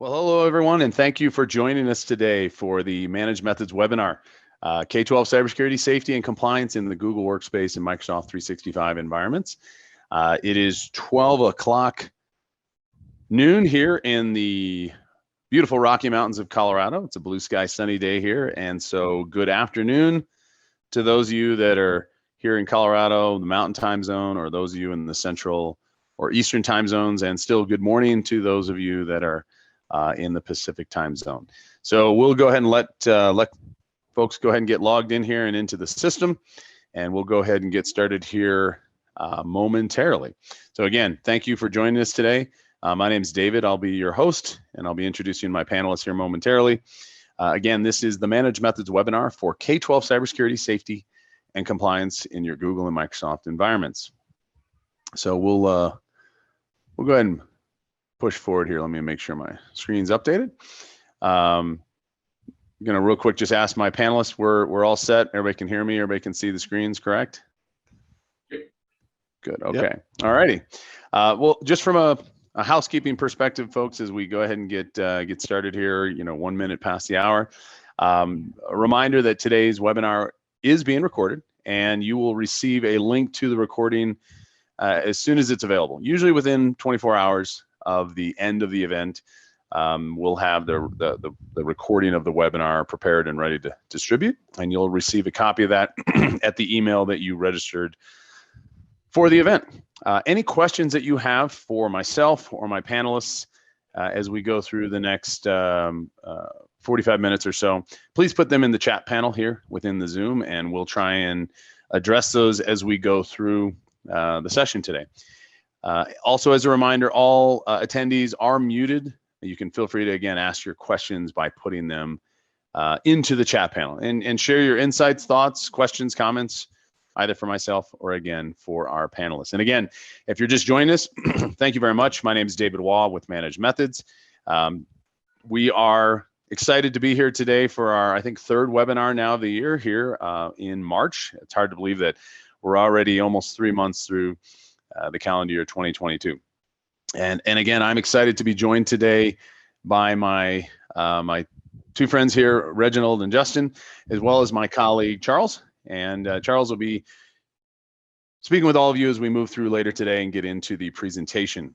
Well, hello, everyone, and thank you for joining us today for the Managed Methods webinar, K-12 Cybersecurity, Safety, and Compliance in the Google Workspace and Microsoft 365 environments. It is 12 o'clock noon here in the beautiful Rocky Mountains of Colorado. It's a blue sky, sunny day here, and so good afternoon to those of you that are here in Colorado, the Mountain Time Zone, or those of you in the Central or Eastern Time Zones, and still good morning to those of you that are in the Pacific Time Zone. So we'll go ahead and let folks go ahead and get logged in here and into the system, and we'll go ahead and get started here momentarily. So again, thank you for joining us today. My name is David. I'll be your host, and I'll be introducing my panelists here momentarily. Again, this is the Managed Methods webinar for K-12 Cybersecurity, Safety, and Compliance in your Google and Microsoft environments. So we'll go ahead and push forward here. Let me make sure my screen's updated. I'm gonna real quick just ask my panelists, we're all set. Everybody can hear me, everybody can see the screens, correct? Good, okay. Yep. All righty. Well, just from a housekeeping perspective, folks, as we go ahead and get started here, 1 minute past the hour. A reminder that today's webinar is being recorded, and you will receive a link to the recording as soon as it's available, usually within 24 hours of the end of the event. We'll have the recording of the webinar prepared and ready to distribute, and you'll receive a copy of that at the email that you registered for the event. Any questions that you have for myself or my panelists as we go through the next 45 minutes or so, please put them in the chat panel here within the Zoom, and we'll try and address those as we go through the session today. Also, as a reminder, all attendees are muted. You can feel free to, again, ask your questions by putting them into the chat panel, and share your insights, thoughts, questions, comments, either for myself or, again, for our panelists. And again, if you're just joining us, thank you very much. My name is David Waugh with Managed Methods. We are excited to be here today for our, I think, third webinar now of the year here in March. It's hard to believe that we're already almost 3 months through the calendar year 2022. And again, I'm excited to be joined today by my my two friends here, Reginald and Justin, as well as my colleague, Charles. And Charles will be speaking with all of you as we move through later today and get into the presentation.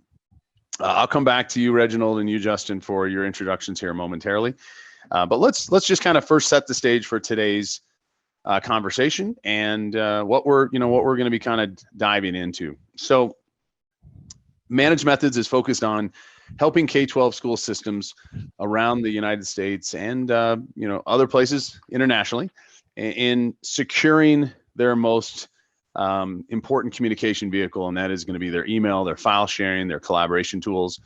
I'll come back to you, Reginald, and you, Justin, for your introductions here momentarily. But let's just kind of first set the stage for today's conversation and what we're going to be kind of diving into. So Managed Methods is focused on helping K-12 school systems around the United States and other places internationally in securing their most important communication vehicle, and that is going to be their email, their file sharing, their collaboration tools.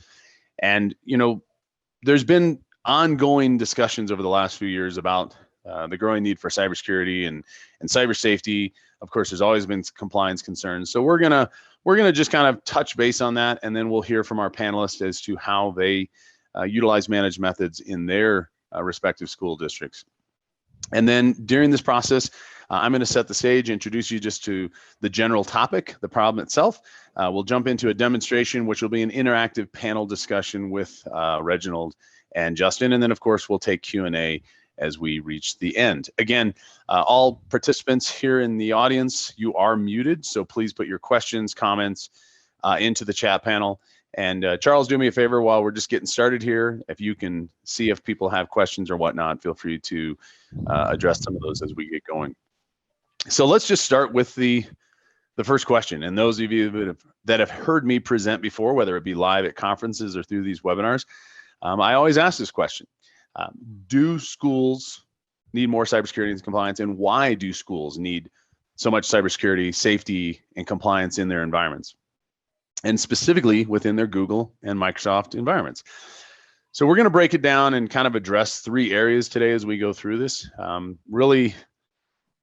And there's been ongoing discussions over the last few years about the growing need for cybersecurity and cyber safety. Of course, there's always been compliance concerns. So we're gonna just kind of touch base on that, and then we'll hear from our panelists as to how they utilize Managed Methods in their respective school districts. And then during this process, I'm going to set the stage, introduce you just to the general topic, the problem itself. We'll jump into a demonstration, which will be an interactive panel discussion with Reginald and Justin, and then of course we'll take Q&A as we reach the end. Again, all participants here in the audience, you are muted, so please put your questions, comments into the chat panel. And Charles, do me a favor while we're just getting started here. If you can see if people have questions or whatnot, feel free to address some of those as we get going. So let's just start with the first question. And those of you that have heard me present before, whether it be live at conferences or through these webinars, I always ask this question. Do schools need more cybersecurity and compliance, and why do schools need so much cybersecurity, safety, and compliance in their environments, and specifically within their Google and Microsoft environments? So we're going to break it down and kind of address 3 areas today as we go through this. Really,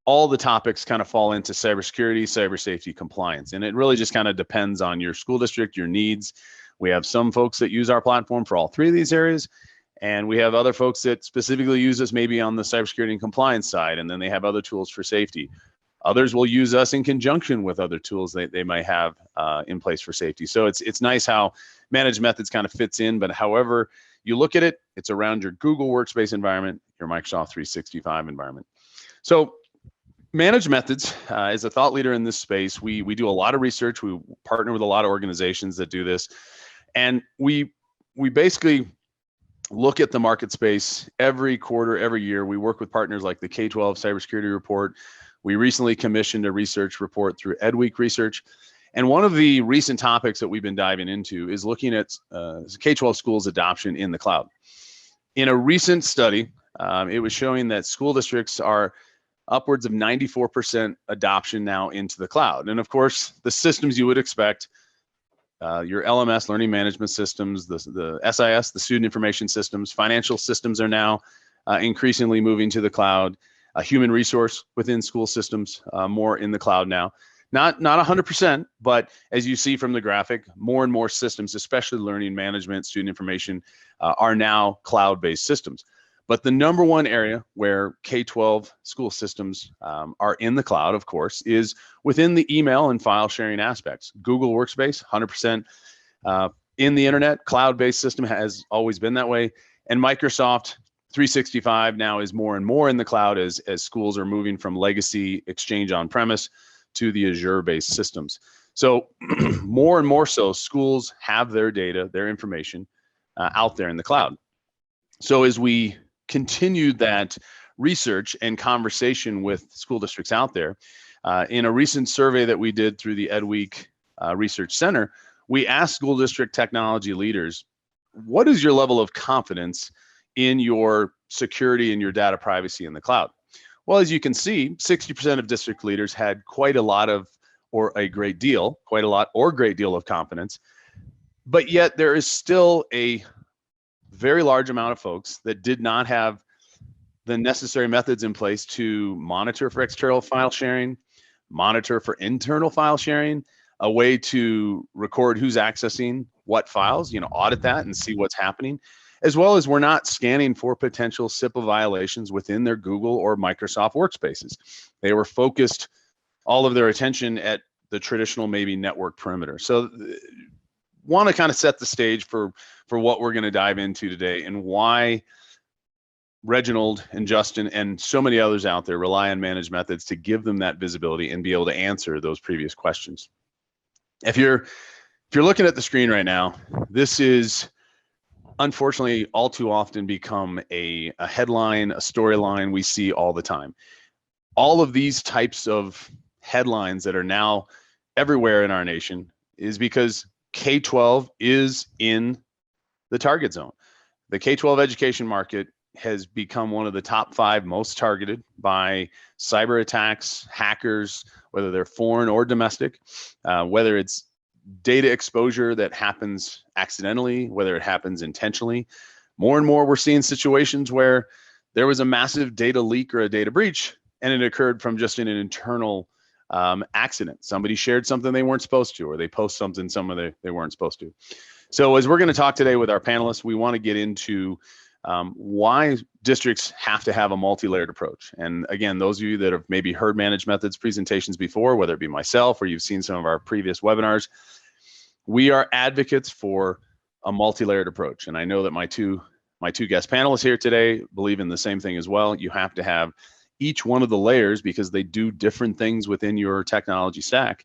all the topics kind of fall into cybersecurity, cyber safety, compliance, and it really just kind of depends on your school district, your needs. We have some folks that use our platform for all 3 of these areas, and we have other folks that specifically use us maybe on the cybersecurity and compliance side, and then they have other tools for safety. Others will use us in conjunction with other tools they might have in place for safety. So it's nice how Managed Methods kind of fits in, but however You look at it, it's around your Google Workspace environment, your Microsoft 365 environment. So ManagedMethods is a thought leader in this space. We do a lot of research. We partner with a lot of organizations that do this. And we basically look at the market space every quarter, every year. We work with partners like the K12 Cybersecurity report. We recently commissioned a research report through EdWeek Research. And one of the recent topics that we've been diving into is looking at K-12 schools adoption in the cloud. In a recent study, it was showing that school districts are upwards of 94% adoption now into the cloud. And of course, the systems you would expect, your LMS, learning management systems, the SIS, the student information systems, financial systems are now increasingly moving to the cloud. Human resource within school systems, more in the cloud now. Not 100%, but as you see from the graphic, more and more systems, especially learning management, student information, are now cloud-based systems. But the number one area where K-12 school systems are in the cloud, of course, is within the email and file sharing aspects. Google Workspace, 100% in the internet, cloud-based system has always been that way. And Microsoft 365 now is more and more in the cloud as schools are moving from legacy Exchange on-premise to the Azure-based systems. So more and more so, schools have their data, their information out there in the cloud. So as we continue that research and conversation with school districts out there, in a recent survey that we did through the EdWeek Research Center, we asked school district technology leaders, what is your level of confidence in your security and your data privacy in the cloud? Well, as you can see, 60% of district leaders had quite a lot of, or a great deal, quite a lot or great deal of confidence. But yet there is still a very large amount of folks that did not have the necessary methods in place to monitor for external file sharing, monitor for internal file sharing, a way to record who's accessing what files, audit that and see what's happening, as well as we're not scanning for potential SIPA violations within their Google or Microsoft workspaces. They were focused all of their attention at the traditional maybe network perimeter. So want to kind of set the stage for what we're going to dive into today and why Reginald and Justin and so many others out there rely on ManagedMethods to give them that visibility and be able to answer those previous questions. If you're looking at the screen right now, this is unfortunately all too often become a headline, a storyline we see all the time. All of these types of headlines that are now everywhere in our nation is because K-12 is in the target zone. The K-12 education market has become one of the top 5 most targeted by cyber attacks, hackers, whether they're foreign or domestic, whether it's data exposure that happens accidentally, whether it happens intentionally. More and more, we're seeing situations where there was a massive data leak or a data breach, and it occurred from just an internal accident. Somebody shared something they weren't supposed to, or they post something they weren't supposed to. So as we're going to talk today with our panelists, we want to get into why districts have to have a multi-layered approach. And again, those of you that have maybe heard ManagedMethods presentations before, whether it be myself or you've seen some of our previous webinars, we are advocates for a multi-layered approach. And I know that my two guest panelists here today believe in the same thing as well. You have to have each one of the layers because they do different things within your technology stack.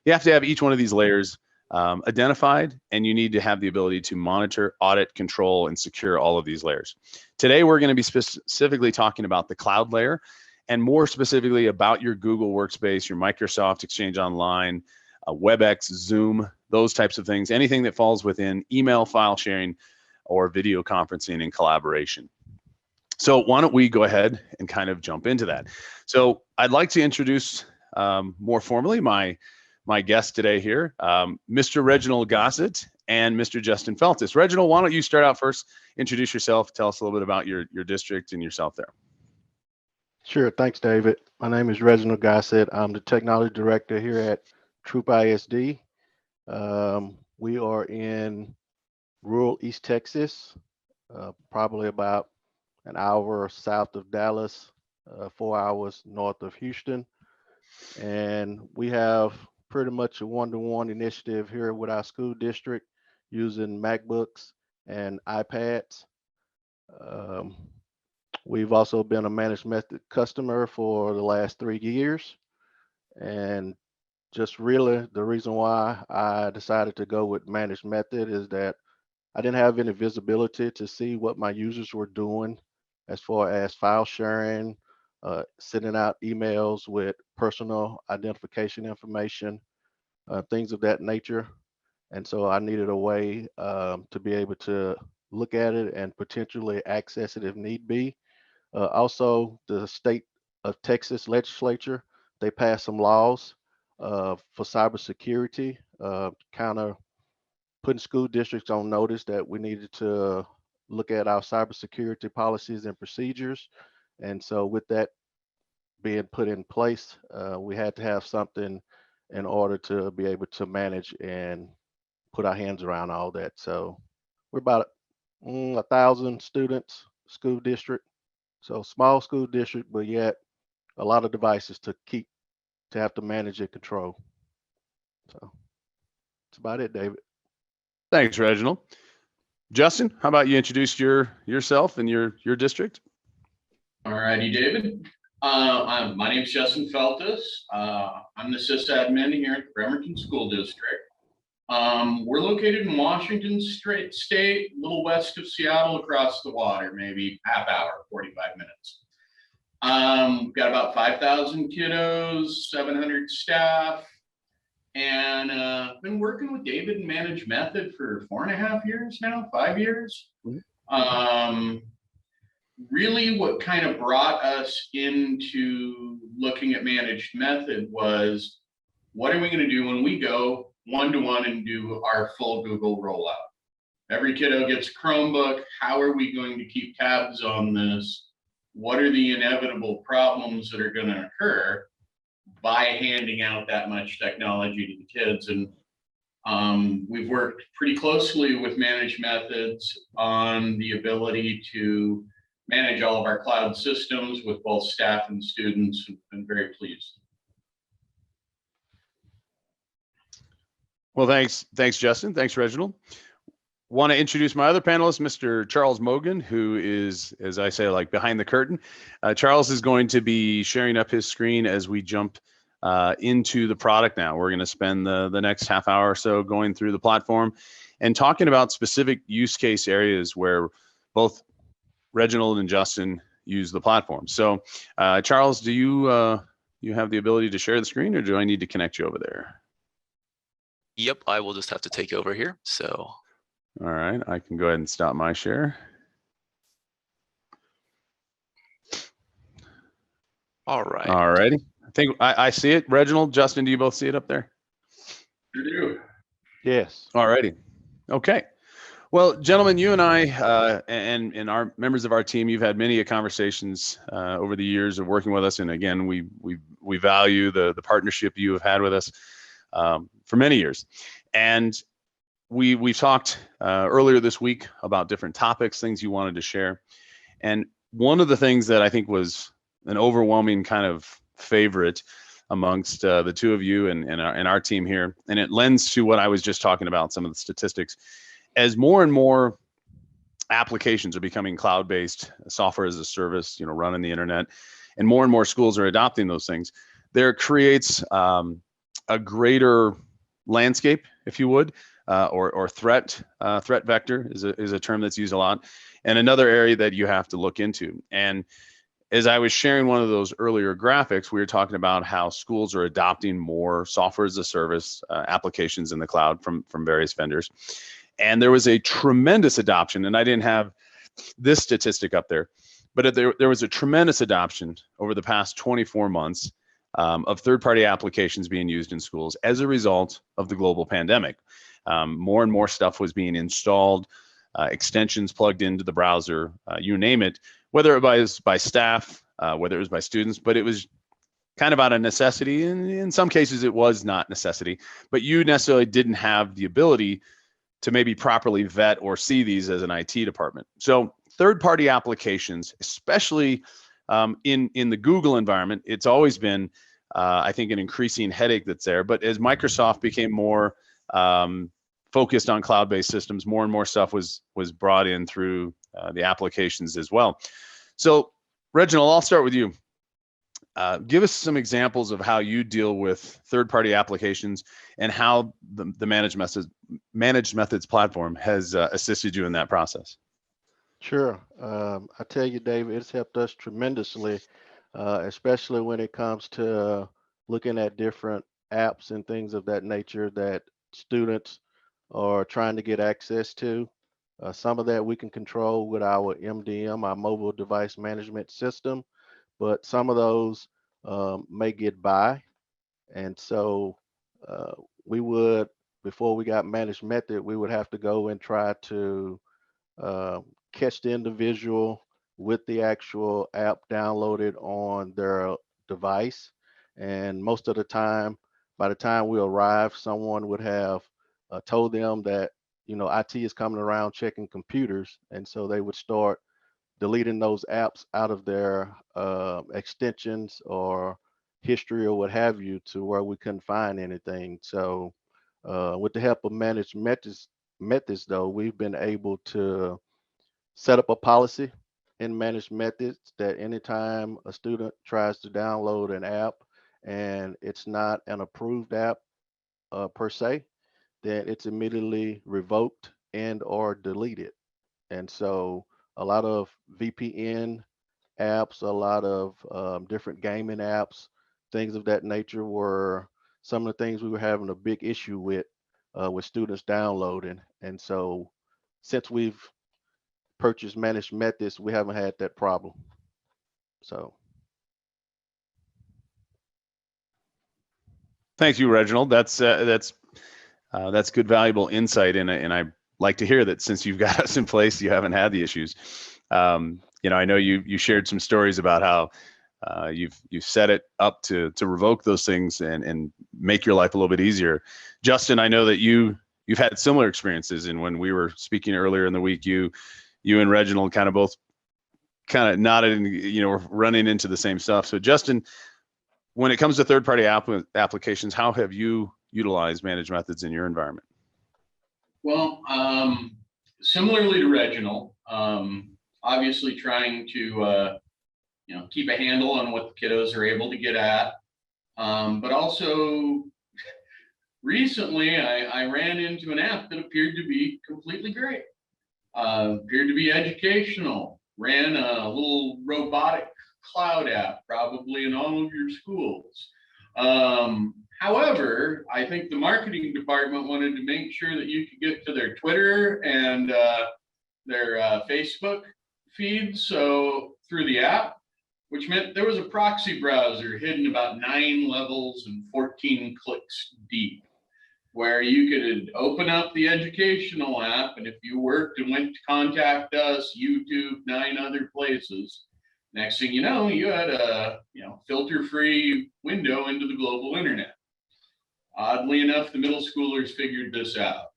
You have to have each one of these layers identified, and you need to have the ability to monitor, audit, control, and secure all of these layers. Today, we're going to be specifically talking about the cloud layer, and more specifically about your Google Workspace, your Microsoft Exchange Online, WebEx, Zoom, those types of things, anything that falls within email file sharing or video conferencing and collaboration. So why don't we go ahead and kind of jump into that. So I'd like to introduce more formally my guests today here, Mr. Reginald Gossett and Mr. Justin Feltus. Reginald, why don't you start out first, introduce yourself, tell us a little bit about your district and yourself there. Sure, thanks, David. My name is Reginald Gossett. I'm the technology director here at Troup ISD. We are in rural East Texas, probably about an hour south of Dallas, 4 hours north of Houston. And we have pretty much a one-to-one initiative here with our school district using MacBooks and iPads. We've also been a Managed Method customer for the last 3 years. And just really the reason why I decided to go with Managed Method is that I didn't have any visibility to see what my users were doing as far as file sharing, sending out emails with personal identification information, things of that nature. And so I needed a way to be able to look at it and potentially access it if need be. Also, the state of Texas legislature, they passed some laws for cybersecurity, kind of putting school districts on notice that we needed to look at our cybersecurity policies and procedures. And so with that being put in place, we had to have something in order to be able to manage and put our hands around all that. So we're about 1,000 students, school district. So small school district, but yet a lot of devices to have to manage and control. So that's about it, David. Thanks, Reginald. Justin, how about you introduce yourself and your district? All righty, David. My name is Justin Feltus. I'm the sysadmin here at the Bremerton School District. We're located in Washington State, a little west of Seattle, across the water, maybe half hour, 45 minutes. We've got about 5,000 kiddos, 700 staff, and been working with David and Managed Method for 4.5 years now, 5 years. Really what kind of brought us into looking at Managed Method was, what are we going to do when we go one-to-one and do our full Google rollout? Every kiddo gets a Chromebook. How are we going to keep tabs on this? What are the inevitable problems that are going to occur by handing out that much technology to the kids? And we've worked pretty closely with Managed Methods on the ability to manage all of our cloud systems with both staff and students, and been very pleased. Well, thanks, Justin. Thanks, Reginald. Want to introduce my other panelist, Mr. Charles Mogan, who is, as I say, like behind the curtain. Charles is going to be sharing up his screen as we jump into the product now. We're going to spend the next half hour or so going through the platform and talking about specific use case areas where both Reginald and Justin use the platform. So, Charles, do you have the ability to share the screen, or do I need to connect you over there? Yep, I will just have to take over here. So, all right, I can go ahead and stop my share. All right. All righty. I think I see it. Reginald, Justin, do you both see it up there? You do. Yes. All righty. Okay. Well, gentlemen, you and I and our members of our team, you've had many conversations over the years of working with us, and again, we value the partnership you have had with us for many years. And we talked earlier this week about different topics, things you wanted to share, and one of the things that I think was an overwhelming kind of favorite amongst the two of you and our team here, and it lends to what I was just talking about, some of the statistics. As more and more applications are becoming cloud-based, software as a service, running the internet, and more schools are adopting those things, there creates a greater landscape, if you would, or threat vector is a term that's used a lot, and another area that you have to look into. And as I was sharing one of those earlier graphics, we were talking about how schools are adopting more software as a service applications in the cloud from various vendors. And there was a tremendous adoption, and I didn't have this statistic up there, but there was a tremendous adoption over the past 24 months of third-party applications being used in schools as a result of the global pandemic. More and more stuff was being installed, extensions plugged into the browser, you name it, whether it was by staff, whether it was by students, but it was kind of out of necessity. And in some cases, it was not necessity, but you necessarily didn't have the ability to maybe properly vet or see these as an IT department. So third-party applications, especially in the Google environment, it's always been, I think, an increasing headache that's there. But as Microsoft became more focused on cloud-based systems, more and more stuff was brought in through the applications as well. So Reginald, I'll start with you. Give us some examples of how you deal with third-party applications and how the Managed Methods platform has assisted you in that process. Sure. I tell you, David, it's helped us tremendously, especially when it comes to looking at different apps and things of that nature that students are trying to get access to. Some of that we can control with our MDM, our mobile device management system, but some of those may get by. And so we would, before we got managed method, we would have to go and try to catch the individual with the actual app downloaded on their device. And most of the time, by the time we arrive, someone would have told them that, you know, IT is coming around checking computers. And so they would start deleting those apps out of their extensions or history or what have you, to where we couldn't find anything. So with the help of managed methods though, we've been able to set up a policy in managed methods that anytime a student tries to download an app and it's not an approved app per se, then it's immediately revoked and or deleted. And so a lot of VPN apps, a lot of different gaming apps, things of that nature were some of the things we were having a big issue with students downloading. And so since we've purchased managed methods, we haven't had that problem. So. Thank you, Reginald. That's good, valuable insight, and I like to hear that since you've got us in place, you haven't had the issues. You know, I know you shared some stories about how you've set it up to revoke those things and make your life a little bit easier. Justin, I know that you've had similar experiences, and when we were speaking earlier in the week, you and Reginald kind of both nodded and, you know, we're running into the same stuff. So Justin, when it comes to third-party applications, how have you utilized managed methods in your environment? Well, similarly to Reginald, obviously trying to you know, keep a handle on what the kiddos are able to get at, but also recently I ran into an app that appeared to be completely great, appeared to be educational, ran a little robotic cloud app, probably in all of your schools. However, I think the marketing department wanted to make sure that you could get to their Twitter and their Facebook feeds, so through the app, which meant there was a proxy browser hidden about 9 levels and 14 clicks deep, where you could open up the educational app, and if you worked and went to Contact Us, YouTube, 9 other places, next thing you know, you had a filter-free window into the global internet. Oddly enough, the middle schoolers figured this out,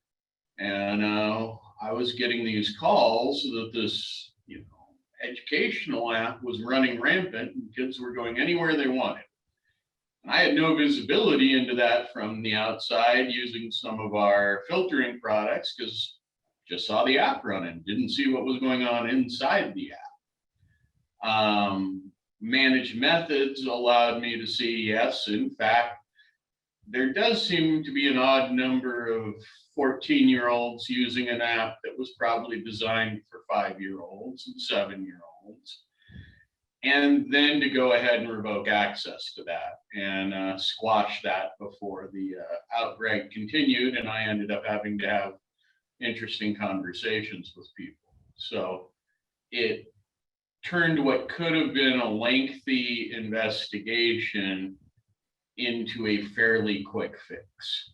and I was getting these calls that this educational app was running rampant and kids were going anywhere they wanted. And I had no visibility into that from the outside using some of our filtering products, because just saw the app running, didn't see what was going on inside the app. Managed methods allowed me to see, yes, in fact, there does seem to be an odd number of 14-year-olds using an app that was probably designed for 5-year-olds and 7-year-olds. And then to go ahead and revoke access to that and squash that before the outbreak continued. And I ended up having to have interesting conversations with people. So it turned what could have been a lengthy investigation into a fairly quick fix.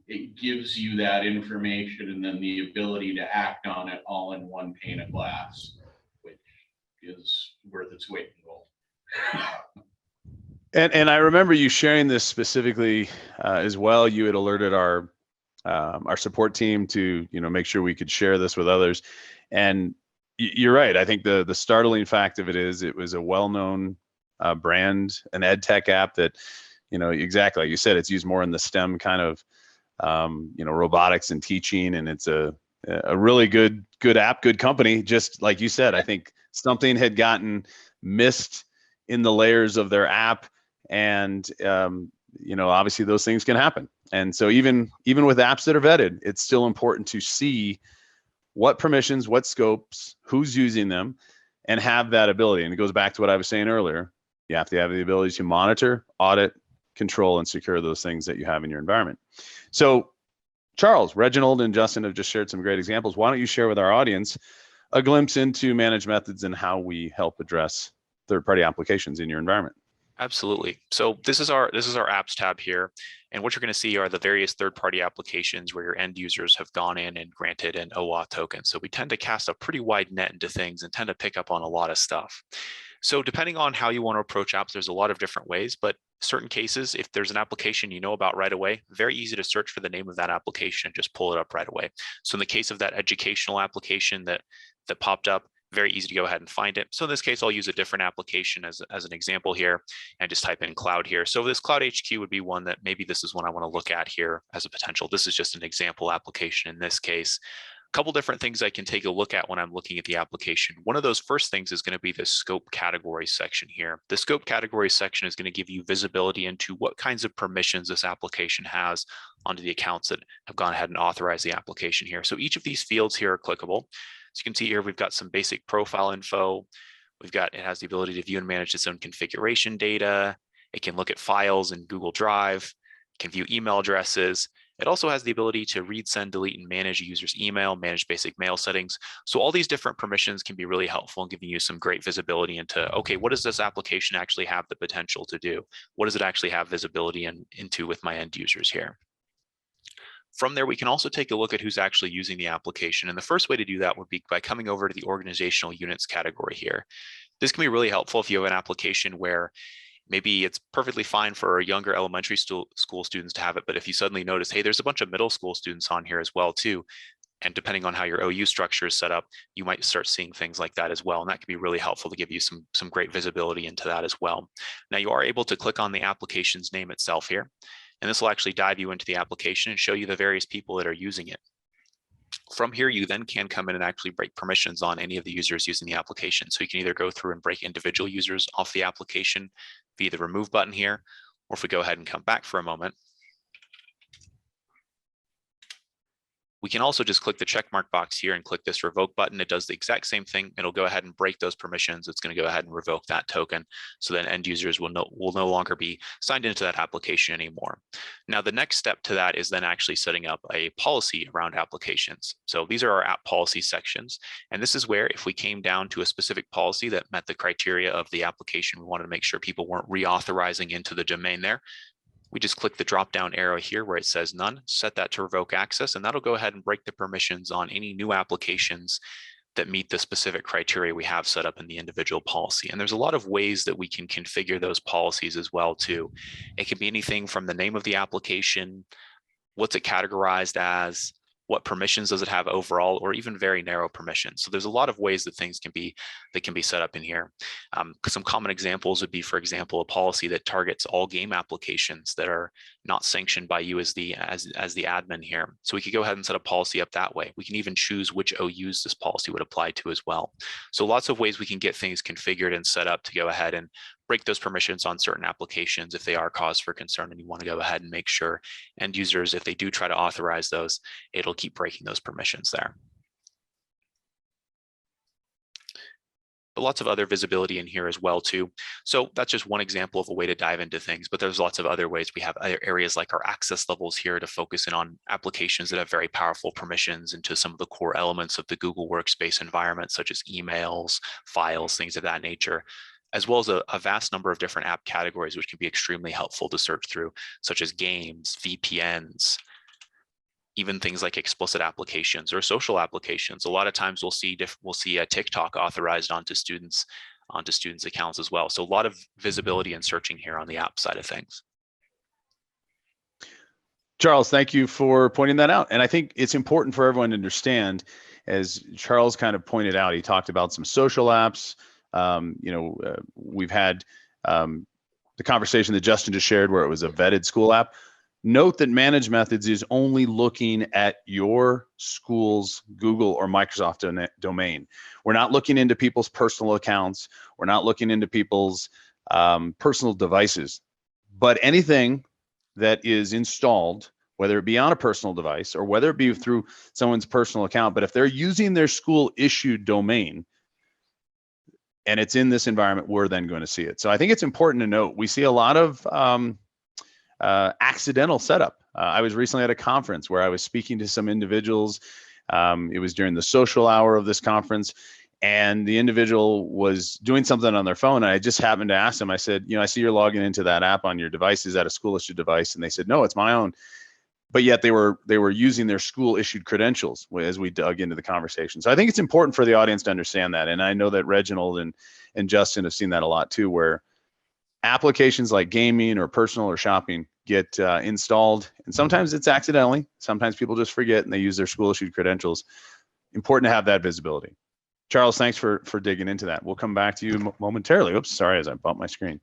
It gives you that information and then the ability to act on it all in one pane of glass, which is worth its weight in gold. And I remember you sharing this specifically as well. You had alerted our support team to make sure we could share this with others. And you're right. I think the startling fact of it is it was a well-known brand, an ed tech app that exactly like you said, it's used more in the STEM kind of robotics and teaching, and it's a really good app, good company. Just like you said, I think something had gotten missed in the layers of their app, and obviously those things can happen. And so even with apps that are vetted, it's still important to see what permissions, what scopes, who's using them, and have that ability. And it goes back to what I was saying earlier. You have to have the ability to monitor, audit, control, and secure those things that you have in your environment. So Charles, Reginald, and Justin have just shared some great examples. Why don't you share with our audience a glimpse into managed methods and how we help address third-party applications in your environment? Absolutely. So this is our apps tab here. And what you're going to see are the various third-party applications where your end users have gone in and granted an OAuth token. So we tend to cast a pretty wide net into things and tend to pick up on a lot of stuff. So depending on how you want to approach apps, there's a lot of different ways, but certain cases, if there's an application you know about right away, very easy to search for the name of that application and just pull it up right away. So in the case of that educational application that popped up, very easy to go ahead and find it. So in this case, I'll use a different application as an example here and just type in cloud here. So this Cloud HQ would be one that maybe this is one I want to look at here as a potential. This is just an example application in this case. A couple different things I can take a look at when I'm looking at the application. One of those first things is going to be the scope category section here. The scope category section is going to give you visibility into what kinds of permissions this application has onto the accounts that have gone ahead and authorized the application here. So each of these fields here are clickable. So you can see here, we've got some basic profile info. It has the ability to view and manage its own configuration data. It can look at files in Google Drive, it can view email addresses. It also has the ability to read, send, delete, and manage a user's email, manage basic mail settings. So all these different permissions can be really helpful in giving you some great visibility into, okay, what does this application actually have the potential to do? What does it actually have visibility into with my end users here? From there, we can also take a look at who's actually using the application. And the first way to do that would be by coming over to the organizational units category here. This can be really helpful if you have an application where maybe it's perfectly fine for younger elementary school students to have it, but if you suddenly notice, hey, there's a bunch of middle school students on here as well too, and depending on how your OU structure is set up, you might start seeing things like that as well. And that can be really helpful to give you some great visibility into that as well. Now you are able to click on the application's name itself here, and this will actually dive you into the application and show you the various people that are using it. From here, you then can come in and actually break permissions on any of the users using the application. So you can either go through and break individual users off the application via the remove button here, or if we go ahead and come back for a moment, we can also just click the check mark box here and click this revoke button. It does the exact same thing. It'll go ahead and break those permissions. It's going to go ahead and revoke that token. So then end users will no longer be signed into that application anymore. Now, the next step to that is then actually setting up a policy around applications. So these are our app policy sections. And this is where if we came down to a specific policy that met the criteria of the application, we wanted to make sure people weren't reauthorizing into the domain there. We just click the drop down arrow here where it says none, set that to revoke access, and that'll go ahead and break the permissions on any new applications that meet the specific criteria we have set up in the individual policy. And there's a lot of ways that we can configure those policies as well too. It can be anything from the name of the application, what's it categorized as, what permissions does it have overall, or even very narrow permissions. So there's a lot of ways that things can be set up in here. Some common examples would be, for example, a policy that targets all game applications that are not sanctioned by you as the admin here. So we could go ahead and set a policy up that way. We can even choose which OUs this policy would apply to as well. So lots of ways we can get things configured and set up to go ahead and break those permissions on certain applications if they are cause for concern and you want to go ahead and make sure end users, if they do try to authorize those, it'll keep breaking those permissions there. But lots of other visibility in here as well too. So that's just one example of a way to dive into things, but there's lots of other ways. We have other areas like our access levels here to focus in on applications that have very powerful permissions into some of the core elements of the Google Workspace environment, such as emails, files, things of that nature, as well as a vast number of different app categories, which can be extremely helpful to search through, such as games, VPNs, even things like explicit applications or social applications. A lot of times we'll see a TikTok authorized onto students' accounts as well. So a lot of visibility and searching here on the app side of things. Charles, thank you for pointing that out. And I think it's important for everyone to understand, as Charles kind of pointed out, he talked about some social apps. We've had the conversation that Justin just shared where it was a vetted school app. note that ManagedMethods is only looking at your school's Google or Microsoft domain. We're not looking into people's personal accounts. We're not looking into people's personal devices. But anything that is installed, whether it be on a personal device or whether it be through someone's personal account, but if they're using their school issued domain and it's in this environment, we're then going to see it. So I think it's important to note, we see a lot of accidental setup. I was recently at a conference where I was speaking to some individuals. It was during the social hour of this conference, and the individual was doing something on their phone. And I just happened to ask them, I said, I see you're logging into that app on your device. Is that a school issued device? And they said, no, it's my own. But yet they were using their school issued credentials as we dug into the conversation. So I think it's important for the audience to understand that. And I know that Reginald and Justin have seen that a lot too, where applications like gaming or personal or shopping get installed. And sometimes it's accidentally. Sometimes people just forget and they use their school issued credentials. Important to have that visibility. Charles, thanks for digging into that. We'll come back to you momentarily. Oops, sorry, as I bumped my screen.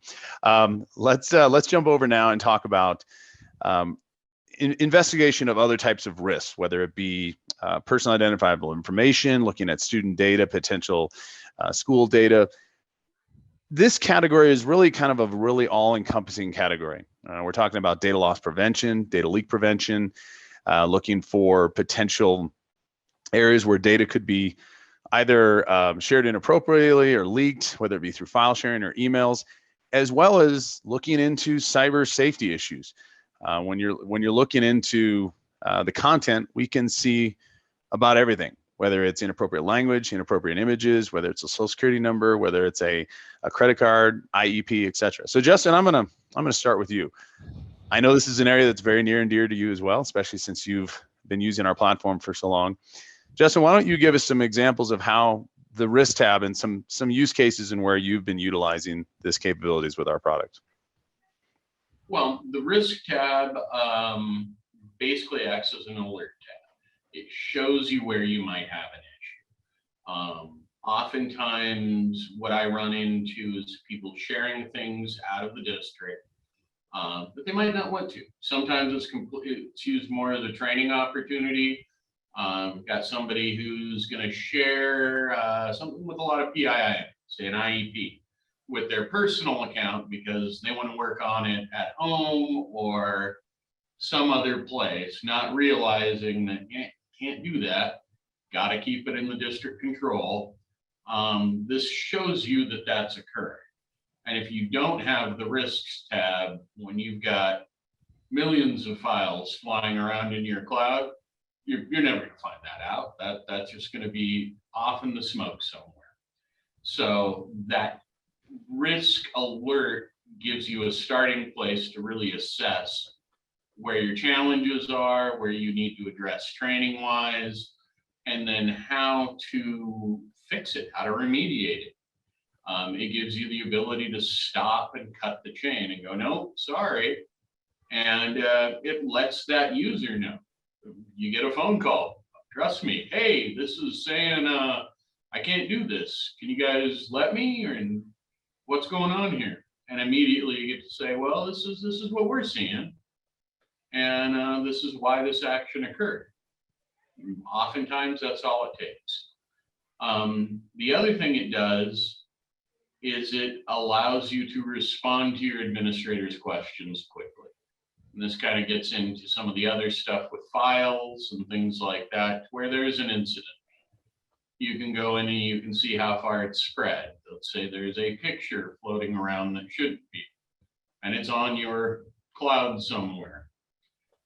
Let's jump over now and talk about investigation of other types of risks, whether it be personal identifiable information, looking at student data, potential school data. This category is really kind of a really all-encompassing category. We're talking about data loss prevention, data leak prevention, looking for potential areas where data could be either shared inappropriately or leaked, whether it be through file sharing or emails, as well as looking into cyber safety issues. When you're looking into the content, we can see about everything, whether it's inappropriate language, inappropriate images, whether it's a social security number, whether it's a credit card, IEP, etc. So Justin, I'm gonna start with you. I know this is an area that's very near and dear to you as well, especially since you've been using our platform for so long. Justin, why don't you give us some examples of how the risk tab and some use cases and where you've been utilizing this capabilities with our product? Well, the risk tab basically acts as an alert tab. It shows you where you might have an issue. Oftentimes, what I run into is people sharing things out of the district that they might not want to. Sometimes it's used more as a training opportunity. Got somebody who's going to share something with a lot of PII, say an IEP, with their personal account because they want to work on it at home or some other place, not realizing that can't do that. Got to keep it in the district control. This shows you that that's occurring. And if you don't have the risks tab, when you've got millions of files flying around in your cloud, you're never going to find that out. That's just going to be off in the smoke somewhere. So that risk alert gives you a starting place to really assess where your challenges are, where you need to address training wise, and then how to fix it, how to remediate it. It gives you the ability to stop and cut the chain and go, no, sorry. And it lets that user know. You get a phone call, trust me, hey, this is saying I can't do this. Can you guys let me? And what's going on here? And immediately you get to say, well, this is what we're seeing. And this is why this action occurred. Oftentimes that's all it takes. The other thing it does is it allows you to respond to your administrator's questions quickly. And this kind of gets into some of the other stuff with files and things like that, where there is an incident. You can go in and you can see how far it's spread. Let's say there's a picture floating around that shouldn't be, and it's on your cloud somewhere.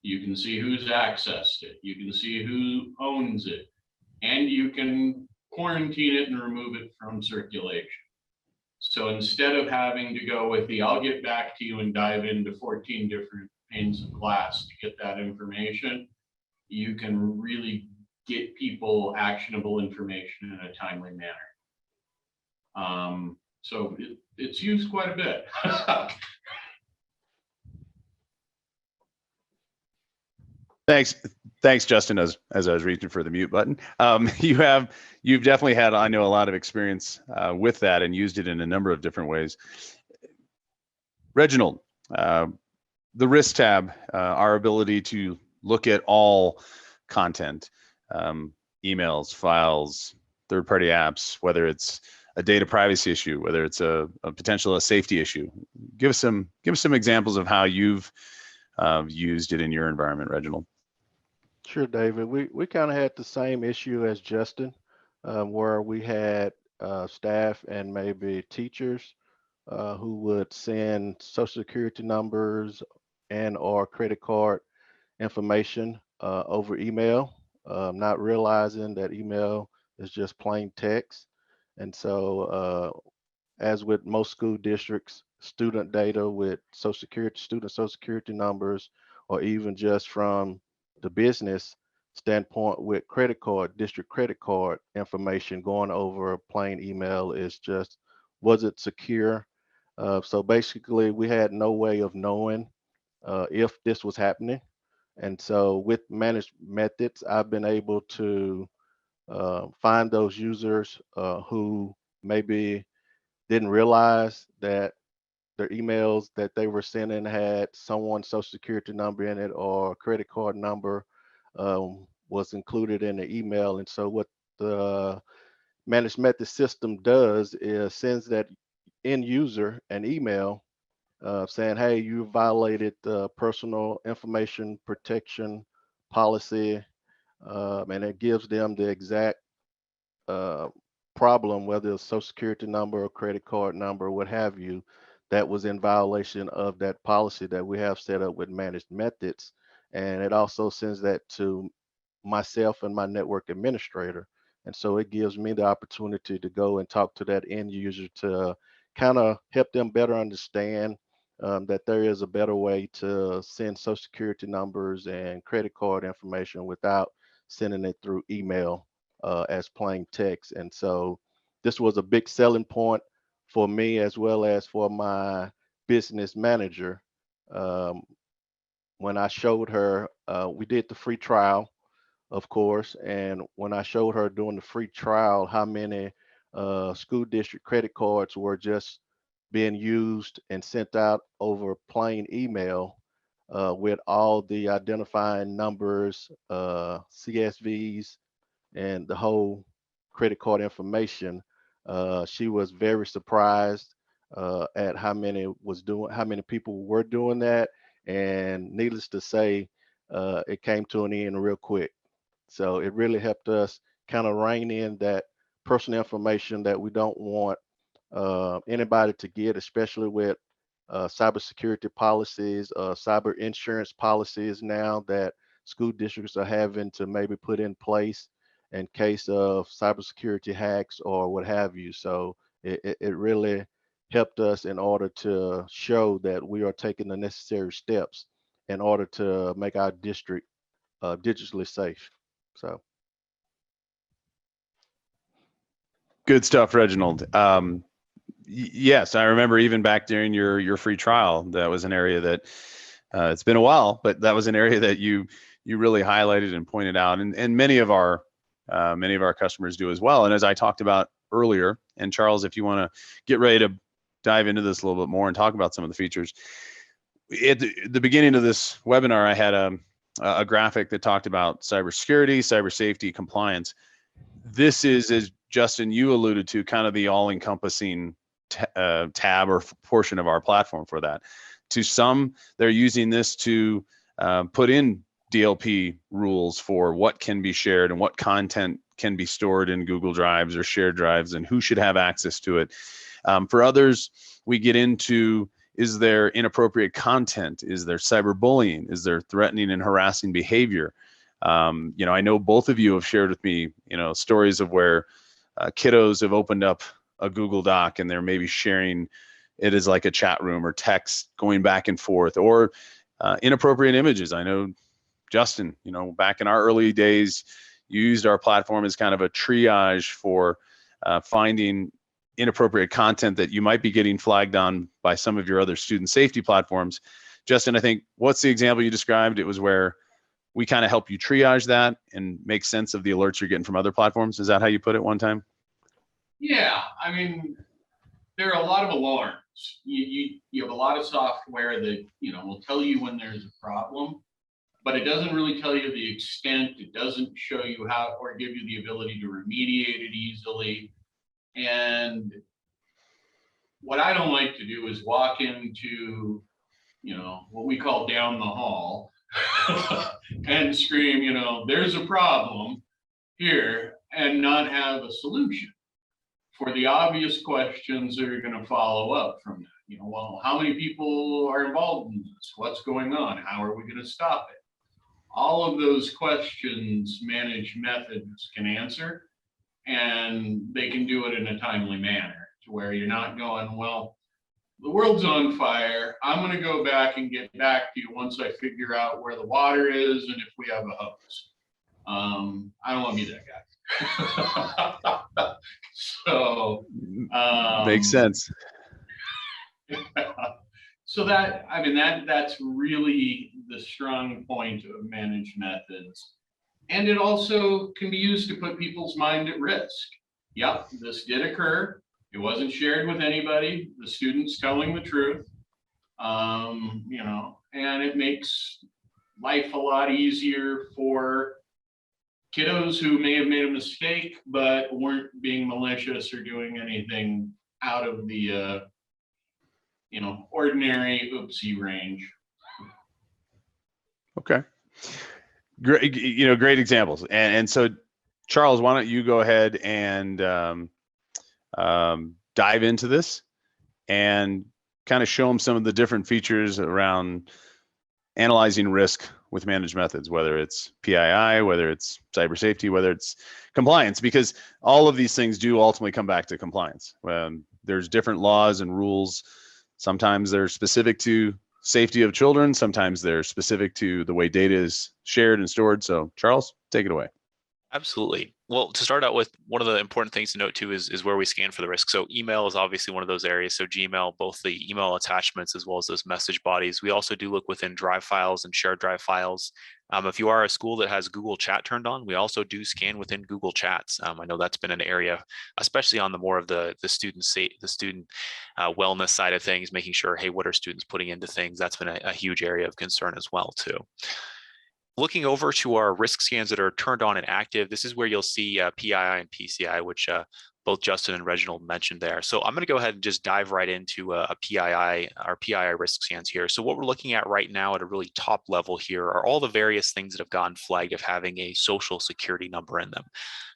You can see who's accessed it. You can see who owns it, and you can quarantine it and remove it from circulation. So instead of having to go with the, I'll get back to you and dive into 14 different panes of glass to get that information, you can really get people actionable information in a timely manner. So it's used quite a bit. Thanks, Justin. As I was reaching for the mute button, you've definitely had, I know, a lot of experience with that and used it in a number of different ways. Reginald, the risk tab, our ability to look at all content, emails, files, third-party apps, whether it's a data privacy issue, whether it's a potential safety issue. Give us some examples of how you've used it in your environment, Reginald. Sure, David. We kind of had the same issue as Justin, where we had staff and maybe teachers who would send social security numbers and or credit card information over email, not realizing that email is just plain text. And so as with most school districts, student data with student social security numbers, or even just from the business standpoint with district credit card information going over a plain email is just, was it secure? So basically we had no way of knowing if this was happening. And so with managed methods, I've been able to find those users who maybe didn't realize that their emails that they were sending had someone's social security number in it or credit card number was included in the email. And so what the managed method system does is sends that end user an email saying, hey, you violated the personal information protection policy, and it gives them the exact problem, whether it's social security number or credit card number, what have you, that was in violation of that policy that we have set up with managed methods. And it also sends that to myself and my network administrator. And so it gives me the opportunity to go and talk to that end user to kind of help them better understand that there is a better way to send social security numbers and credit card information without sending it through email as plain text. And so this was a big selling point for me as well as for my business manager. When I showed her, we did the free trial, of course, and when I showed her during the free trial how many school district credit cards were just being used and sent out over plain email with all the identifying numbers, CSVs, and the whole credit card information, she was very surprised at how many people were doing that, and needless to say, it came to an end real quick. So it really helped us kind of rein in that personal information that we don't want anybody to get, especially with cybersecurity policies, cyber insurance policies now that school districts are having to maybe put in place in case of cybersecurity hacks or what have you. So it really helped us in order to show that we are taking the necessary steps in order to make our district digitally safe. So. Good stuff, Reginald. Yes, I remember even back during your free trial, that was an area that it's been a while, but that was an area that you really highlighted and pointed out, and many of our customers do as well. And as I talked about earlier, and Charles, if you want to get ready to dive into this a little bit more and talk about some of the features, at the beginning of this webinar, I had a graphic that talked about cybersecurity, cyber safety, compliance. This is, as Justin, you alluded to, kind of the all-encompassing tab or portion of our platform for that. To some, they're using this to put in DLP rules for what can be shared and what content can be stored in Google Drives or shared drives and who should have access to it. For others, we get into, is there inappropriate content? Is there cyberbullying? Is there threatening and harassing behavior? I know both of you have shared with me, stories of where kiddos have opened up a Google Doc and they're maybe sharing it as like a chat room or text going back and forth, or inappropriate images. I know, Justin, back in our early days, you used our platform as kind of a triage for finding inappropriate content that you might be getting flagged on by some of your other student safety platforms. Justin, I think, what's the example you described? It was where we kind of help you triage that and make sense of the alerts you're getting from other platforms. Is that how you put it one time? Yeah, there are a lot of alarms You have a lot of software that, will tell you when there's a problem, but it doesn't really tell you the extent. It doesn't show you how, or give you the ability to remediate it easily. And what I don't like to do is walk into, what we call down the hall and scream, there's a problem here, and not have a solution for the obvious questions that are going to follow up from that. Well, how many people are involved in this? What's going on? How are we going to stop it? All of those questions Managed Methods can answer, and they can do it in a timely manner to where you're not going, well, the world's on fire. I'm going to go back and get back to you once I figure out where the water is and if we have a hose. I don't want to be that guy. So makes sense. So that's really the strong point of Managed Methods. And it also can be used to put people's mind at risk. Yep, this did occur. It wasn't shared with anybody. The student's telling the truth. And it makes life a lot easier for kiddos who may have made a mistake, but weren't being malicious or doing anything out of the, ordinary oopsie range. Okay. Great, great examples. And so, Charles, why don't you go ahead and dive into this and kind of show them some of the different features around analyzing risk with Managed Methods, whether it's PII, whether it's cyber safety, whether it's compliance, because all of these things do ultimately come back to compliance. There's different laws and rules. Sometimes they're specific to safety of children. Sometimes they're specific to the way data is shared and stored. So Charles, take it away. Absolutely. Well, to start out with, one of the important things to note too is where we scan for the risk. So email is obviously one of those areas. So Gmail, both the email attachments as well as those message bodies. We also do look within drive files and shared drive files. If you are a school that has Google Chat turned on, we also do scan within Google Chats. I know that's been an area, especially on the more of the student wellness side of things, making sure, hey, what are students putting into things? That's been a huge area of concern as well too. Looking over to our risk scans that are turned on and active, this is where you'll see PII and PCI, which both Justin and Reginald mentioned there. So I'm going to go ahead and just dive right into a PII, our PII risk scans here. So what we're looking at right now at a really top level here are all the various things that have gotten flagged of having a social security number in them.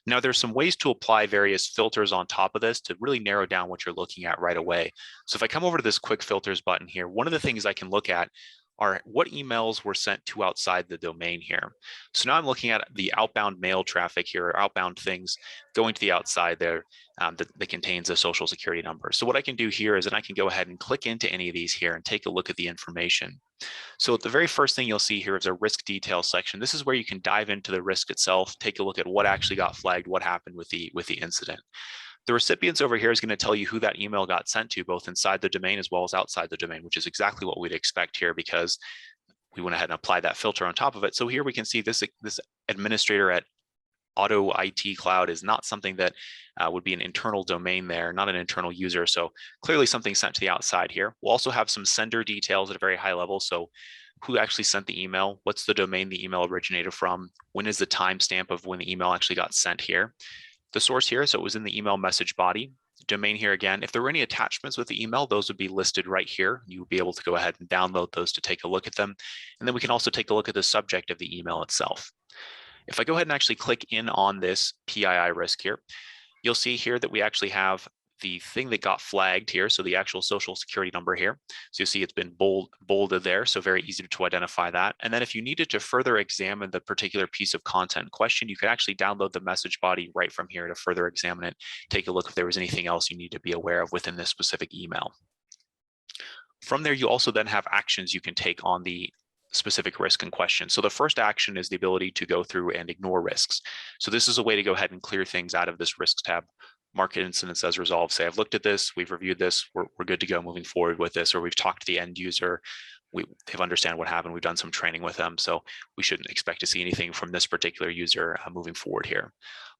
Now, there's some ways to apply various filters on top of this to really narrow down what you're looking at right away. So if I come over to this quick filters button here, one of the things I can look at are what emails were sent to outside the domain here. So now I'm looking at the outbound mail traffic here, or outbound things going to the outside there that contains a social security number. So what I can do here is that I can go ahead and click into any of these here and take a look at the information. So the very first thing you'll see here is a risk details section. This is where you can dive into the risk itself, take a look at what actually got flagged, what happened with the incident. The recipients over here is going to tell you who that email got sent to, both inside the domain as well as outside the domain, which is exactly what we'd expect here because we went ahead and applied that filter on top of it. So here we can see this administrator at Auto IT Cloud is not something that would be an internal domain there, not an internal user. So clearly something sent to the outside here. We'll also have some sender details at a very high level. So who actually sent the email, what's the domain the email originated from, when is the timestamp of when the email actually got sent here. The source here, so it was in the email message body. Domain here again, if there were any attachments with the email, those would be listed right here. You would be able to go ahead and download those to take a look at them. And then we can also take a look at the subject of the email itself. If I go ahead and actually click in on this PII risk here, you'll see here that we actually have the thing that got flagged here, so the actual social security number here. So you'll see it's been bolded there, so very easy to identify that. And then if you needed to further examine the particular piece of content in question, you could actually download the message body right from here to further examine it, take a look if there was anything else you need to be aware of within this specific email. From there, you also then have actions you can take on the specific risk in question. So the first action is the ability to go through and ignore risks. So this is a way to go ahead and clear things out of this risks tab. Mark incidents as resolved. Say, I've looked at this, we've reviewed this, we're good to go moving forward with this, or we've talked to the end user, they've understand what happened, we've done some training with them, so we shouldn't expect to see anything from this particular user moving forward here.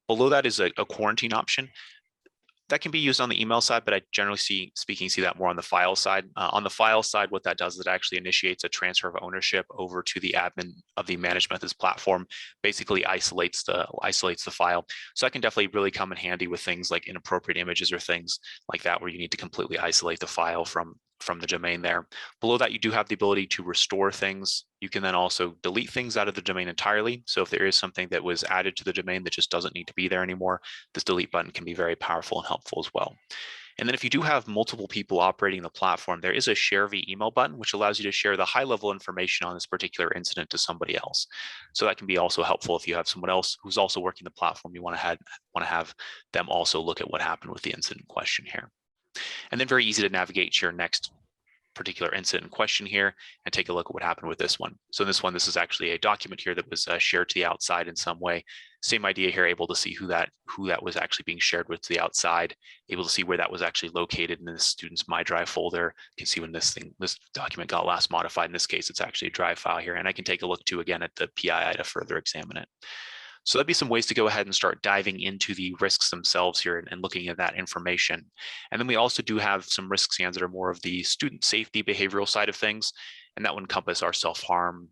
Below that is a quarantine option. That can be used on the email side, but I generally see that more on the file side. On the file side, what that does is it actually initiates a transfer of ownership over to the admin of the ManagedMethods platform, basically isolates the file. So that can definitely really come in handy with things like inappropriate images or things like that, where you need to completely isolate the file from the domain there. Below that, you do have the ability to restore things. You can then also delete things out of the domain entirely. So if there is something that was added to the domain that just doesn't need to be there anymore, this delete button can be very powerful and helpful as well. And then if you do have multiple people operating the platform, there is a share via email button, which allows you to share the high level information on this particular incident to somebody else. So that can be also helpful if you have someone else who's also working the platform, you want to have them also look at what happened with the incident question here. And then very easy to navigate to your next particular incident question here and take a look at what happened with this one. So in this one, this is actually a document here that was shared to the outside in some way. Same idea here, able to see who that was actually being shared with to the outside, able to see where that was actually located in the student's My Drive folder. You can see when this document got last modified. In this case, it's actually a Drive file here, and I can take a look too again at the PII to further examine it. So that'd be some ways to go ahead and start diving into the risks themselves here and looking at that information. And then we also do have some risk scans that are more of the student safety behavioral side of things, and that would encompass our self-harm,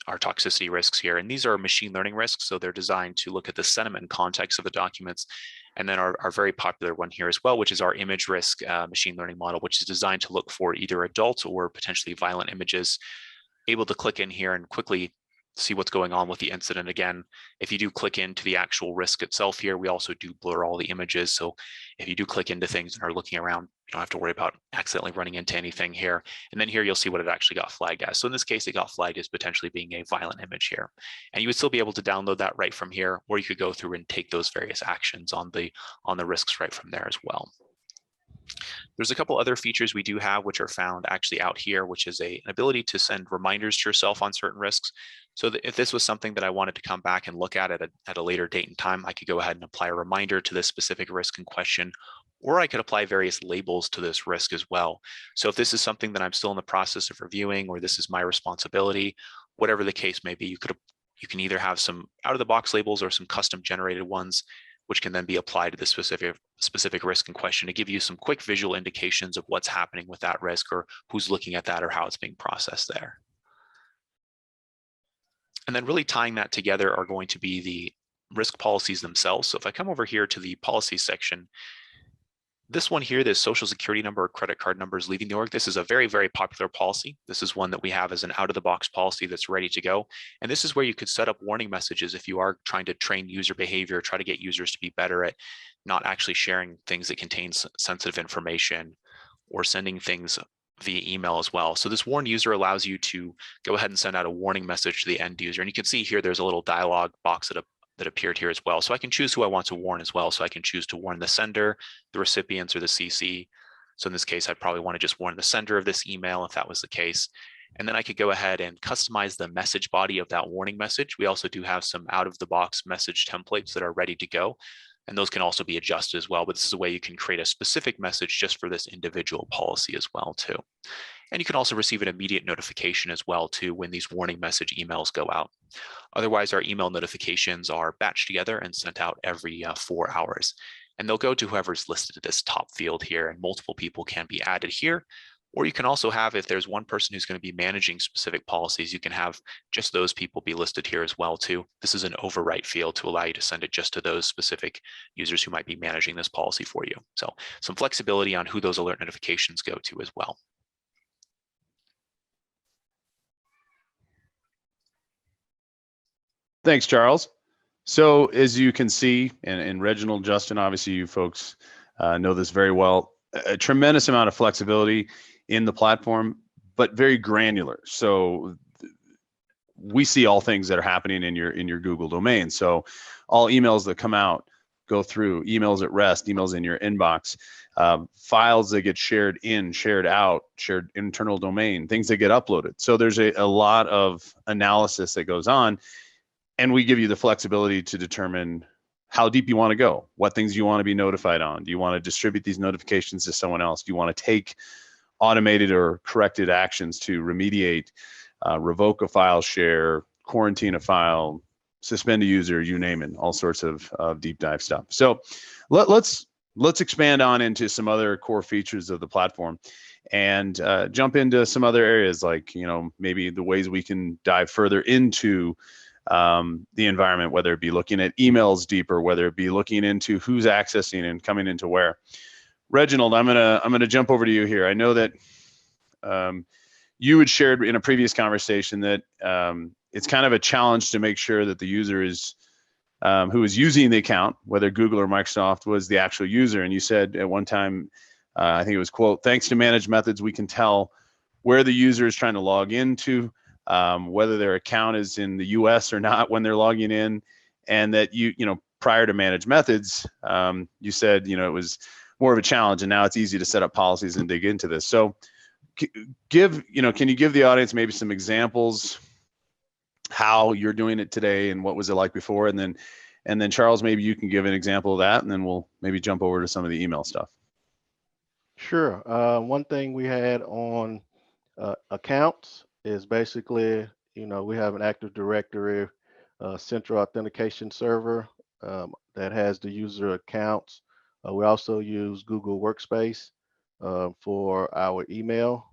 our toxicity risks here. And these are machine learning risks, so they're designed to look at the sentiment and context of the documents. And then our very popular one here as well, which is our image risk machine learning model, which is designed to look for either adult or potentially violent images. Able to click in here and quickly see what's going on with the incident. Again, if you do click into the actual risk itself here, we also do blur all the images. So if you do click into things and are looking around, you don't have to worry about accidentally running into anything here. And then here you'll see what it actually got flagged as. So in this case, it got flagged as potentially being a violent image here. And you would still be able to download that right from here, or you could go through and take those various actions on the risks right from there as well. There's a couple other features we do have, which are found actually out here, which is an ability to send reminders to yourself on certain risks. So that if this was something that I wanted to come back and look at a later date and time, I could go ahead and apply a reminder to this specific risk in question, or I could apply various labels to this risk as well. So if this is something that I'm still in the process of reviewing, or this is my responsibility, whatever the case may be, you can either have some out-of-the-box labels or some custom generated ones, which can then be applied to the specific risk in question to give you some quick visual indications of what's happening with that risk, or who's looking at that, or how it's being processed there. And then really tying that together are going to be the risk policies themselves. So if I come over here to the policy section, this one here, this social security number or credit card numbers leaving the org, this is a very, very popular policy. This is one that we have as an out-of-the-box policy that's ready to go. And this is where you could set up warning messages if you are trying to train user behavior, try to get users to be better at not actually sharing things that contain sensitive information or sending things via email as well. So this warn user allows you to go ahead and send out a warning message to the end user. And you can see here, there's a little dialog box that appeared here as well. So I can choose who I want to warn as well. So I can choose to warn the sender, the recipients, or the CC. So in this case, I'd probably want to just warn the sender of this email if that was the case. And then I could go ahead and customize the message body of that warning message. We also do have some out-of-the-box message templates that are ready to go. And those can also be adjusted as well, but this is a way you can create a specific message just for this individual policy as well too. And you can also receive an immediate notification as well too when these warning message emails go out. Otherwise, our email notifications are batched together and sent out every 4 hours. And they'll go to whoever's listed at this top field here, and multiple people can be added here. Or you can also have, if there's one person who's going to be managing specific policies, you can have just those people be listed here as well too. This is an overwrite field to allow you to send it just to those specific users who might be managing this policy for you. So some flexibility on who those alert notifications go to as well. Thanks, Charles. So as you can see, and Reginald Justin, obviously you folks know this very well, a tremendous amount of flexibility in the platform, but very granular. So we see all things that are happening in your Google domain. So all emails that come out go through, emails at rest, emails in your inbox, files that get shared in, shared out, shared internal domain, things that get uploaded. So there's a lot of analysis that goes on, and we give you the flexibility to determine how deep you want to go, what things you want to be notified on. Do you want to distribute these notifications to someone else? Do you want to take automated or corrected actions to remediate, revoke a file share, quarantine a file, suspend a user, you name it, all sorts of deep dive stuff. So let's let's expand on into some other core features of the platform and jump into some other areas, like, maybe the ways we can dive further into the environment, whether it be looking at emails deeper, whether it be looking into who's accessing and coming into where. Reginald, I'm gonna jump over to you here. I know that you had shared in a previous conversation that it's kind of a challenge to make sure that the user is who is using the account, whether Google or Microsoft, was the actual user. And you said at one time, I think it was, quote, "Thanks to ManagedMethods, we can tell where the user is trying to log into, whether their account is in the US or not when they're logging in." And that prior to ManagedMethods, you said, it was more of a challenge, and now it's easy to set up policies and dig into this. So can you give the audience maybe some examples how you're doing it today and what was it like before? And then Charles, maybe you can give an example of that, and then we'll maybe jump over to some of the email stuff. Sure. One thing we had on accounts is basically, we have an Active Directory central authentication server that has the user accounts. We also use Google Workspace for our email.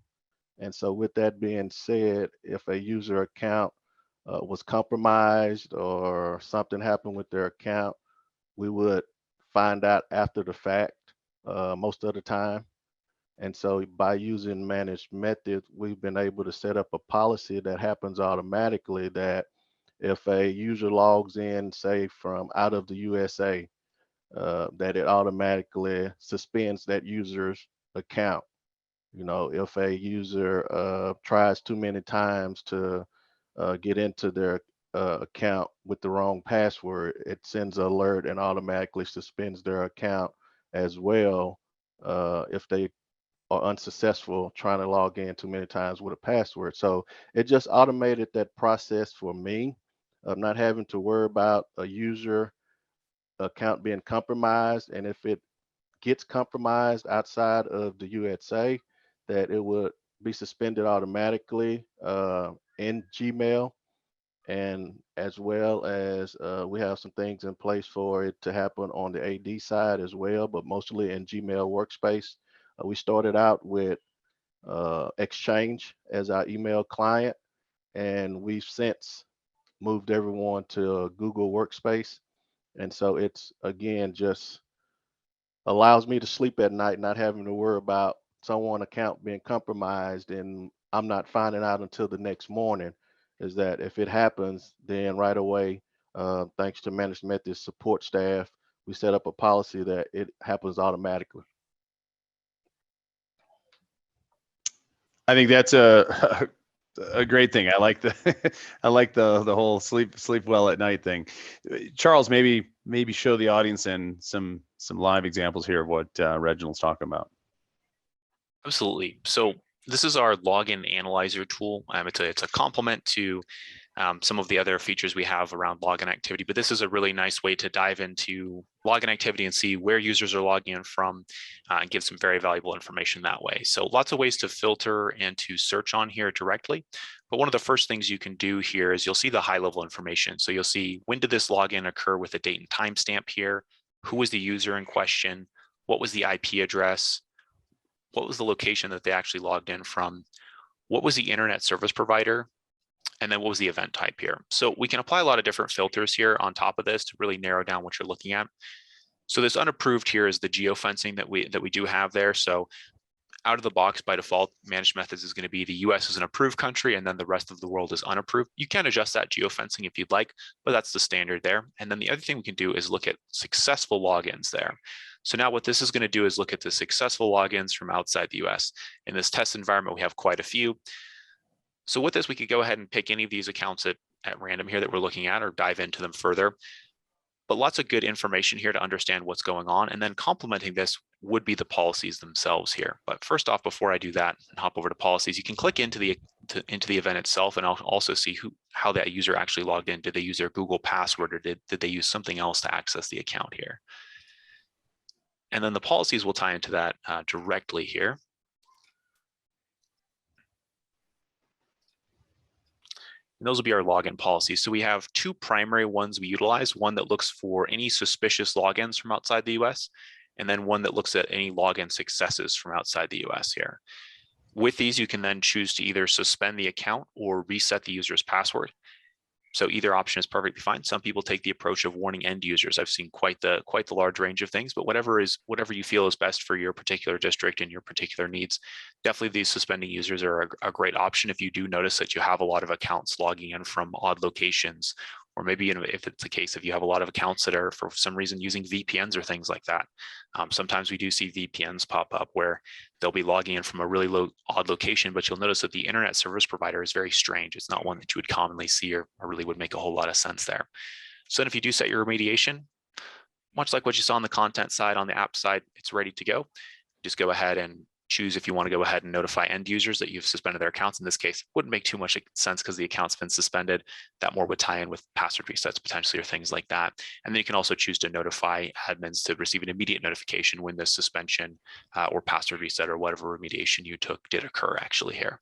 And so with that being said, if a user account was compromised or something happened with their account, we would find out after the fact most of the time. And so by using ManagedMethods, we've been able to set up a policy that happens automatically, that if a user logs in, say, from out of the USA, that it automatically suspends that user's account. If a user tries too many times to get into their account with the wrong password, it sends an alert and automatically suspends their account as well if they are unsuccessful trying to log in too many times with a password. So it just automated that process for me of not having to worry about a user account being compromised, and if it gets compromised outside of the USA, that it would be suspended automatically in Gmail. And as well as we have some things in place for it to happen on the AD side as well, but mostly in Gmail Workspace. We started out with Exchange as our email client, and we've since moved everyone to Google Workspace. And so it's, again, just allows me to sleep at night, not having to worry about someone's account being compromised and I'm not finding out until the next morning. Is that if it happens, then right away, thanks to ManagedMethods support staff, we set up a policy that it happens automatically. I think that's a great thing. I like the whole sleep well at night thing. Charles, maybe show the audience and some live examples here of what Reginald's talking about. Absolutely. So this is our login analyzer tool. It's a complement to some of the other features we have around login activity, but this is a really nice way to dive into login activity and see where users are logging in from and give some very valuable information that way. So lots of ways to filter and to search on here directly. But one of the first things you can do here is you'll see the high level information. So you'll see, when did this login occur with a date and timestamp here? Who was the user in question? What was the IP address? What was the location that they actually logged in from? What was the internet service provider? And then what was the event type here? So we can apply a lot of different filters here on top of this to really narrow down what you're looking at. So this unapproved here is the geofencing that we do have there. So out of the box, by default, ManagedMethods is going to be the US is an approved country, and then the rest of the world is unapproved. You can adjust that geofencing if you'd like, but that's the standard there. And then the other thing we can do is look at successful logins there. So now what this is going to do is look at the successful logins from outside the US. In this test environment, we have quite a few. So with this, we could go ahead and pick any of these accounts at random here that we're looking at, or dive into them further. But lots of good information here to understand what's going on. And then complementing this would be the policies themselves here. But first off, before I do that and hop over to policies, you can click into the event itself, and I'll also see how that user actually logged in. Did they use their Google password, or did they use something else to access the account here? And then the policies will tie into that directly here. And those will be our login policies. So we have two primary ones we utilize, one that looks for any suspicious logins from outside the US, and then one that looks at any login successes from outside the US here. With these, you can then choose to either suspend the account or reset the user's password. So either option is perfectly fine. Some people take the approach of warning end users. I've seen quite the large range of things, but whatever you feel is best for your particular district and your particular needs. Definitely these suspending users are a great option if you do notice that you have a lot of accounts logging in from odd locations, or maybe if it's the case if you have a lot of accounts that are for some reason using VPNs or things like that. Sometimes we do see VPNs pop up where they'll be logging in from a really odd location, but you'll notice that the internet service provider is very strange. It's not one that you would commonly see or really would make a whole lot of sense there. So then if you do set your remediation, much like what you saw on the content side, on the app side, it's ready to go. Just go ahead and choose if you want to go ahead and notify end users that you've suspended their accounts. In this case, wouldn't make too much sense because the account's been suspended. That more would tie in with password resets potentially or things like that. And then you can also choose to notify admins to receive an immediate notification when the suspension or password reset or whatever remediation you took did occur actually here.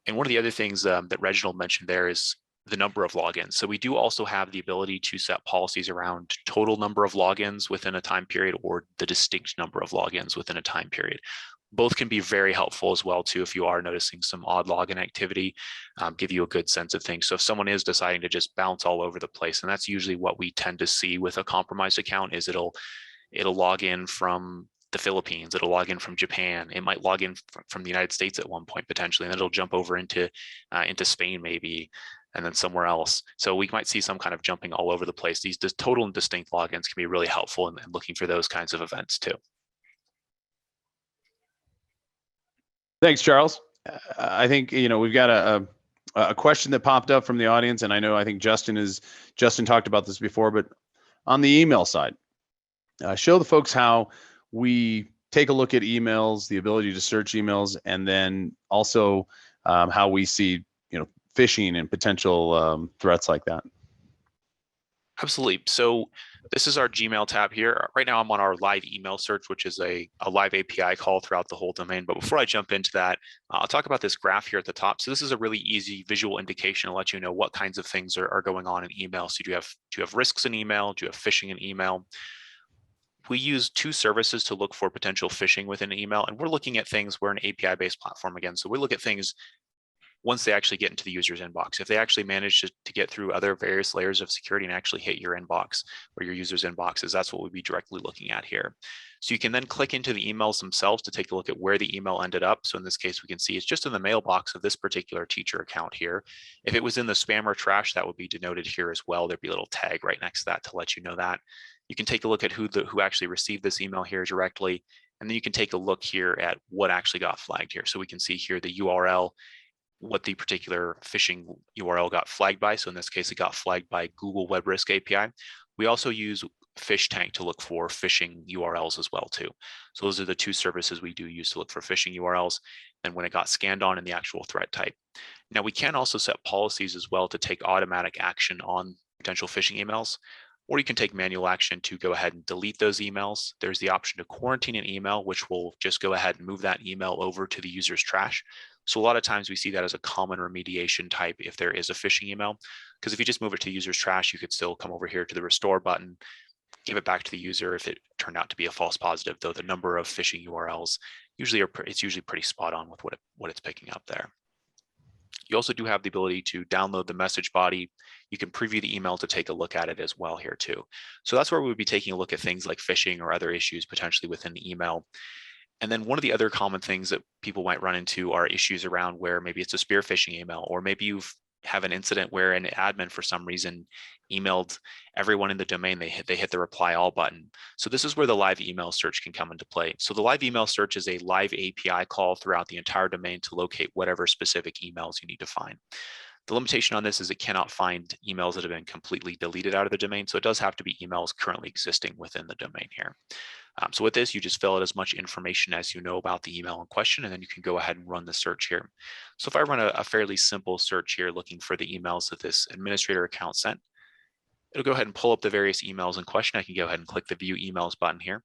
And one of the other things that Reginald mentioned there is the number of logins. So we do also have the ability to set policies around total number of logins within a time period or the distinct number of logins within a time period. Both can be very helpful as well too if you are noticing some odd login activity, give you a good sense of things. So if someone is deciding to just bounce all over the place, and that's usually what we tend to see with a compromised account, is it'll log in from the Philippines, it'll log in from Japan, it might log in from the United States at one point potentially, and then it'll jump over into Spain maybe, and then somewhere else. So we might see some kind of jumping all over the place. These total and distinct logins can be really helpful in looking for those kinds of events too. Thanks, Charles. I think, we've got a question that popped up from the audience, and I think Justin talked about this before, but on the email side, show the folks how we take a look at emails, the ability to search emails, and then also how we see, phishing and potential threats like that. Absolutely. So this is our Gmail tab here. Right now I'm on our live email search, which is a live API call throughout the whole domain. But before I jump into that, I'll talk about this graph here at the top. So this is a really easy visual indication to let you know what kinds of things are going on in email. So do you have risks in email? Do you have phishing in email? We use two services to look for potential phishing within an email. And we're looking at things, we're an API-based platform again. So we look at things once they actually get into the user's inbox. If they actually manage to get through other various layers of security and actually hit your inbox or your user's inboxes, that's what we'd be directly looking at here. So you can then click into the emails themselves to take a look at where the email ended up. So in this case, we can see it's just in the mailbox of this particular teacher account here. If it was in the spam or trash, that would be denoted here as well. There'd be a little tag right next to that to let you know that. You can take a look at who actually received this email here directly. And then you can take a look here at what actually got flagged here. So we can see here the URL, what the particular phishing URL got flagged by. So in this case, it got flagged by Google Web Risk API. We also use Fish Tank to look for phishing URLs as well too. So those are the two services we do use to look for phishing URLs and when it got scanned on in the actual threat type. Now we can also set policies as well to take automatic action on potential phishing emails, or you can take manual action to go ahead and delete those emails. There's the option to quarantine an email, which will just go ahead and move that email over to the user's trash. So a lot of times we see that as a common remediation type if there is a phishing email, because if you just move it to the user's trash, you could still come over here to the restore button, give it back to the user if it turned out to be a false positive, though the number of phishing URLs it's usually pretty spot on with what it's picking up there. You also do have the ability to download the message body. You can preview the email to take a look at it as well here too. So that's where we would be taking a look at things like phishing or other issues potentially within the email. And then one of the other common things that people might run into are issues around where maybe it's a spear phishing email, or maybe you have an incident where an admin for some reason emailed everyone in the domain, they hit the reply all button. So this is where the live email search can come into play. So the live email search is a live API call throughout the entire domain to locate whatever specific emails you need to find. The limitation on this is it cannot find emails that have been completely deleted out of the domain. So it does have to be emails currently existing within the domain here. So with this, you just fill out as much information as you know about the email in question, and then you can go ahead and run the search here. So if I run a fairly simple search here looking for the emails that this administrator account sent, it'll go ahead and pull up the various emails in question. I can go ahead and click the view emails button here.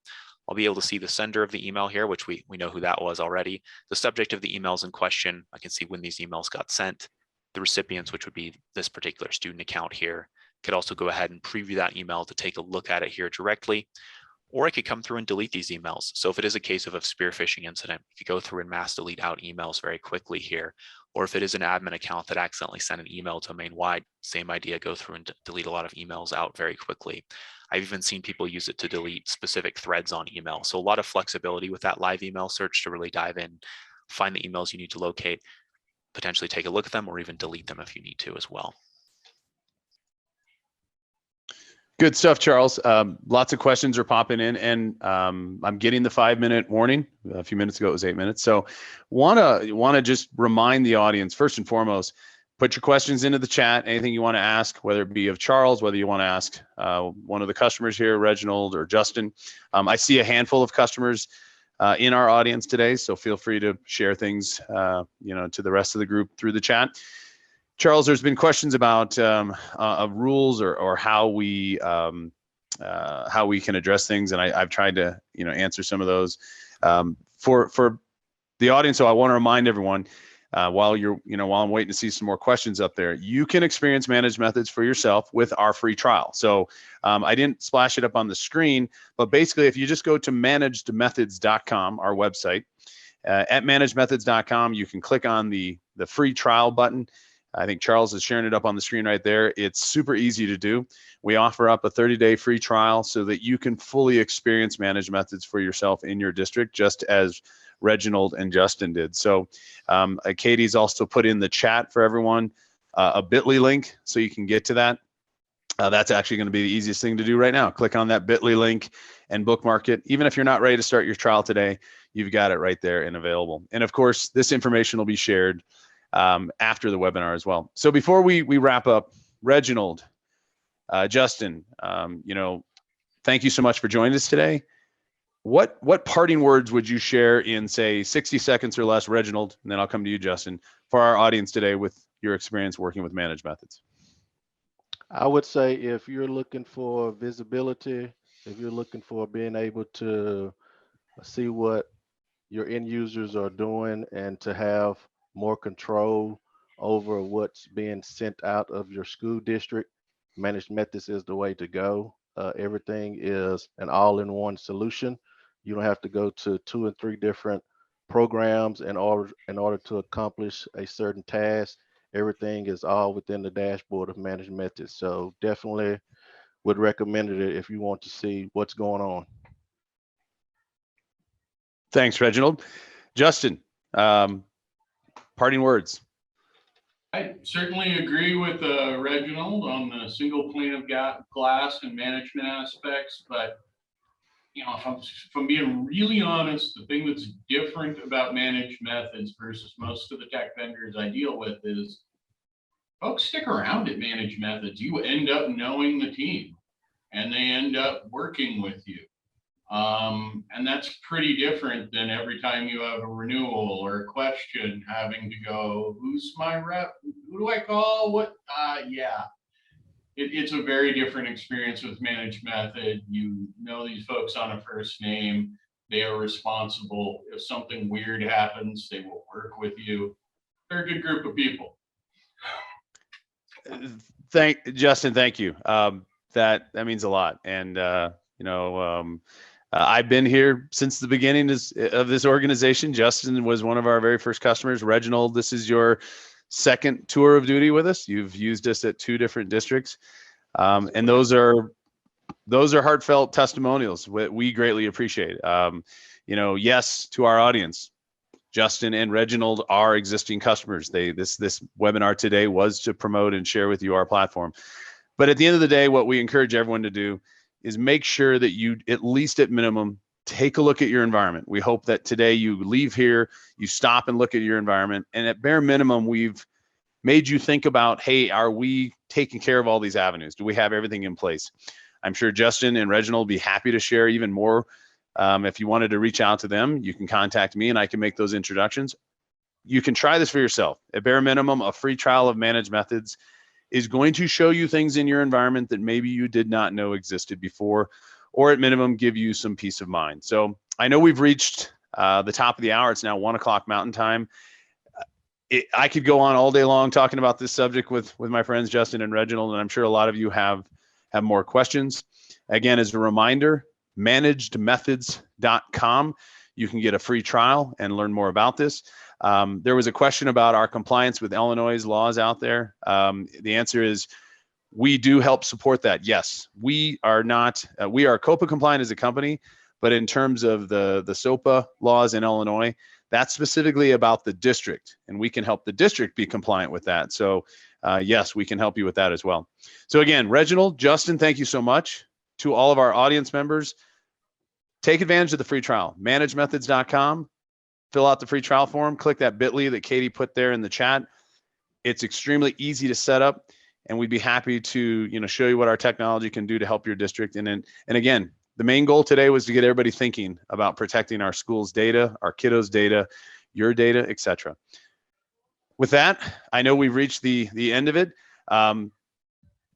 I'll be able to see the sender of the email here, which we know who that was already. The subject of the emails in question, I can see when these emails got sent. The recipients, which would be this particular student account here, could also go ahead and preview that email to take a look at it here directly. Or it could come through and delete these emails. So if it is a case of a spear phishing incident, you could go through and mass delete out emails very quickly here. Or if it is an admin account that accidentally sent an email domain-wide, same idea, go through and delete a lot of emails out very quickly. I've even seen people use it to delete specific threads on email. So a lot of flexibility with that live email search to really dive in, find the emails you need to locate, potentially take a look at them, or even delete them if you need to as well. Good stuff, Charles. Lots of questions are popping in, and I'm getting the 5-minute warning. A few minutes ago, it was 8 minutes. So wanna just remind the audience, first and foremost, put your questions into the chat. Anything you want to ask, whether it be of Charles, whether you want to ask one of the customers here, Reginald or Justin. I see a handful of customers in our audience today, so feel free to share things, to the rest of the group through the chat. Charles, there's been questions about rules or how we can address things, and I've tried to answer some of those for the audience. So I want to remind everyone while I'm waiting to see some more questions up there, you can experience Managed Methods for yourself with our free trial. So I didn't splash it up on the screen, but basically, if you just go to ManagedMethods.com, our website, at ManagedMethods.com, you can click on the free trial button. I think Charles is sharing it up on the screen right there. It's super easy to do. We offer up a 30-day free trial so that you can fully experience Managed Methods for yourself in your district, just as Reginald and Justin did. So Katie's also put in the chat for everyone a bit.ly link so you can get to that. That's actually going to be the easiest thing to do right now. Click on that bit.ly link and bookmark it. Even if you're not ready to start your trial today, you've got it right there and available. And of course, this information will be shared after the webinar as well. So before we wrap up, Reginald, Justin, thank you so much for joining us today. What parting words would you share in, say, 60 seconds or less, Reginald, and then I'll come to you, Justin, for our audience today with your experience working with Managed Methods? I would say if you're looking for visibility, if you're looking for being able to see what your end users are doing and to have more control over what's being sent out of your school district, Managed Methods is the way to go. Everything is an all-in-one solution. You don't have to go to 2 and 3 different programs in order to accomplish a certain task. Everything is all within the dashboard of Managed Methods. So definitely would recommend it if you want to see what's going on. Thanks, Reginald. Justin, parting words. I certainly agree with Reginald on the single pane of glass and management aspects, but if I'm being really honest, the thing that's different about Managed Methods versus most of the tech vendors I deal with is folks stick around at Managed Methods. You end up knowing the team and they end up working with you. And that's pretty different than every time you have a renewal or a question having to go, who's my rep? Who do I call? What? Yeah. It's a very different experience with Managed Method. You know these folks on a first name. They are responsible. If something weird happens, they will work with you. They're a good group of people. Justin, thank you. That means a lot. And I've been here since the beginning of this organization. Justin was one of our very first customers. Reginald, this is your second tour of duty with us. You've used us at 2 different districts, and those are heartfelt testimonials. We greatly appreciate. Yes, to our audience, Justin and Reginald are existing customers. This webinar today was to promote and share with you our platform. But at the end of the day, what we encourage everyone to do is make sure that you, at least at minimum, take a look at your environment. We hope that today you leave here, you stop and look at your environment. And at bare minimum, we've made you think about, hey, are we taking care of all these avenues? Do we have everything in place? I'm sure Justin and Reginald will be happy to share even more. If you wanted to reach out to them, you can contact me and I can make those introductions. You can try this for yourself. At bare minimum, a free trial of Managed Methods is going to show you things in your environment that maybe you did not know existed before, or at minimum, give you some peace of mind. So I know we've reached the top of the hour. It's now 1 o'clock Mountain Time. I could go on all day long talking about this subject with my friends Justin and Reginald, and I'm sure a lot of you have more questions. Again, as a reminder, ManagedMethods.com. You can get a free trial and learn more about this. There was a question about our compliance with Illinois' laws out there. The answer is we do help support that. Yes, we are not, we are COPA compliant as a company, but in terms of the SOPA laws in Illinois, that's specifically about the district, and we can help the district be compliant with that. So yes, we can help you with that as well. So again, Reginald, Justin, thank you so much. To all of our audience members, take advantage of the free trial, ManageMethods.com. Fill out the free trial form, click that bit.ly that Katie put there in the chat. It's extremely easy to set up, and we'd be happy to show you what our technology can do to help your district. And again, the main goal today was to get everybody thinking about protecting our school's data, our kiddos' data, your data, etc. With that, I know we've reached the end of it.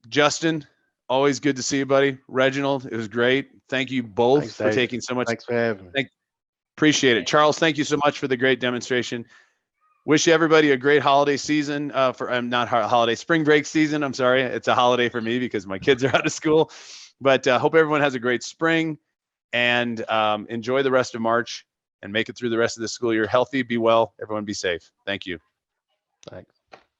Justin, always good to see you, buddy. Reginald, it was great. Thank you both for taking so much. Thanks for having me. Appreciate it. Charles, thank you so much for the great demonstration. Wish everybody a great holiday season not holiday, spring break season. I'm sorry. It's a holiday for me because my kids are out of school, but hope everyone has a great spring and enjoy the rest of March and make it through the rest of the school year. Healthy, be well, everyone be safe. Thank you. Thanks.